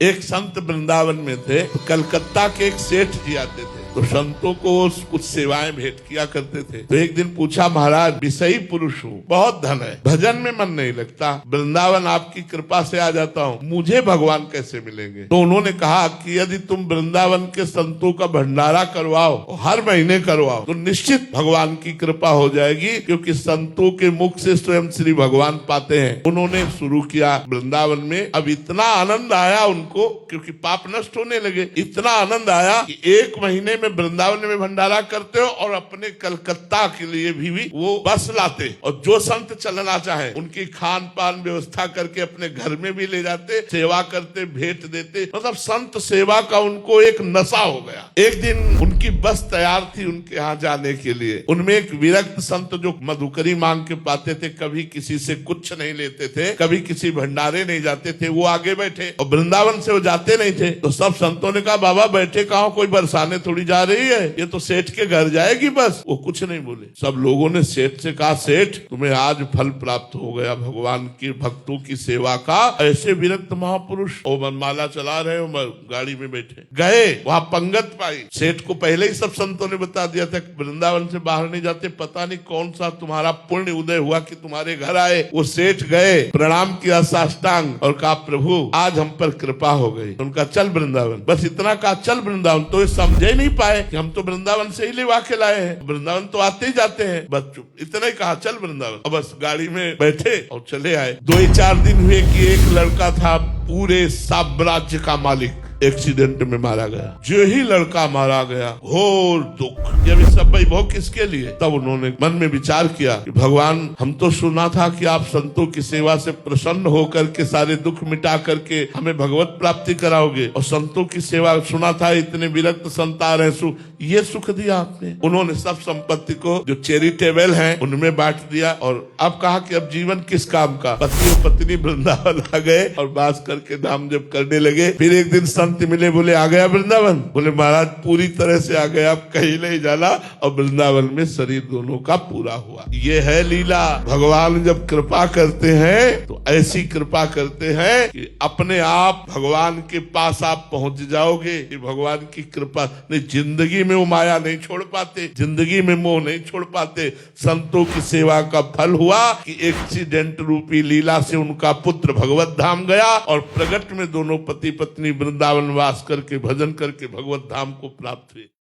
एक संत वृंदावन में थे, तो कलकत्ता के एक सेठ जी आते थे, तो संतों को कुछ सेवाएं भेंट किया करते थे। तो एक दिन पूछा, महाराज विषयी पुरुष हूँ, बहुत धन है, भजन में मन नहीं लगता, वृंदावन आपकी कृपा से आ जाता हूँ, मुझे भगवान कैसे मिलेंगे? तो उन्होंने कहा कि यदि तुम वृंदावन के संतों का भंडारा करवाओ, हर महीने करवाओ, तो निश्चित भगवान की कृपा हो जाएगी, क्योंकि संतों के मुख से स्वयं श्री भगवान पाते हैं। उन्होंने शुरू किया वृंदावन में। अब इतना आनंद आया उनको, क्योंकि पाप नष्ट होने लगे, इतना आनंद आया कि एक महीने में वृंदावन में भंडारा करते हो और अपने कलकत्ता के लिए भी वो बस लाते, और जो संत चलना चाहे उनकी खान पान व्यवस्था करके अपने घर में भी ले जाते, सेवा करते, भेंट देते। मतलब संत सेवा का उनको एक नशा हो गया। एक दिन उनकी बस तैयार थी उनके यहाँ जाने के लिए। उनमें एक विरक्त संत जो मधुकरी मांग के पाते थे, कभी किसी से कुछ नहीं लेते थे, कभी किसी भंडारे नहीं जाते थे, वो आगे बैठे, और वृंदावन से वो जाते नहीं थे। तो सब संतों ने कहा, बाबा बैठे कहाँ, कोई बरसाने थोड़ी जा रही है, ये तो सेठ के घर जाएगी बस। वो कुछ नहीं बोले। सब लोगों ने सेठ से कहा, सेठ तुम्हें आज फल प्राप्त हो गया भगवान के भक्तों की सेवा का। ऐसे विरक्त महापुरुष ओ मनमाला चला रहे हो, गाड़ी में बैठे गए, वहां पंगत पाई। सेठ को पहले ही सब संतों ने बता दिया था, वृंदावन से बाहर नहीं जाते, पता नहीं कौन सा तुम्हारा पुण्य उदय हुआ कि तुम्हारे घर आए। वो सेठ गए, प्रणाम किया साष्टांग, और कहा, प्रभु आज हम पर कृपा हो गई। उनका चल वृंदावन, बस इतना कहा, चल वृंदावन। तो ये समझे नहीं पाए कि हम तो वृंदावन से ही लेवा के लाए हैं, वृंदावन तो आते ही जाते हैं, बस चुप, इतना ही कहा, चल वृंदावन। अब बस गाड़ी में बैठे और चले आए। 2-4 दिन हुए कि एक लड़का था पूरे साम्राज्य का मालिक, एक्सीडेंट में मारा गया। जो ही लड़का मारा गया, घोर दुख। ये सब वैभव किसके लिए? तब उन्होंने मन में विचार किया कि भगवान, हम तो सुना था कि आप संतों की सेवा से प्रसन्न होकर के सारे दुख मिटा करके हमें भगवत प्राप्ति कराओगे, और संतों की सेवा सुना था, इतने विरक्त संत आ रहे, ये सुख दिया आपने। उन्होंने सब संपत्ति को जो चैरिटेबल है उनमें बांट दिया, और अब कहा कि अब जीवन किस काम का। पति और पत्नी वृंदावन आ गए और बास करके नाम जप करने लगे। फिर एक दिन संत मिले, बोले आ गया वृंदावन? बोले महाराज पूरी तरह से आ गया, आप कहीं नहीं जाना। और वृंदावन में शरीर दोनों का पूरा हुआ। ये है लीला। भगवान जब कृपा करते हैं तो ऐसी कृपा करते हैं कि अपने आप भगवान के पास आप पहुंच जाओगे। ये भगवान की कृपा नहीं, जिंदगी में वो माया नहीं छोड़ पाते, जिंदगी में मोह नहीं छोड़ पाते। संतों की सेवा का फल हुआ कि एक्सीडेंट रूपी लीला से उनका पुत्र भगवत धाम गया, और प्रगट में दोनों पति पत्नी वृंदावन वास करके भजन करके भगवत धाम को प्राप्त हुए।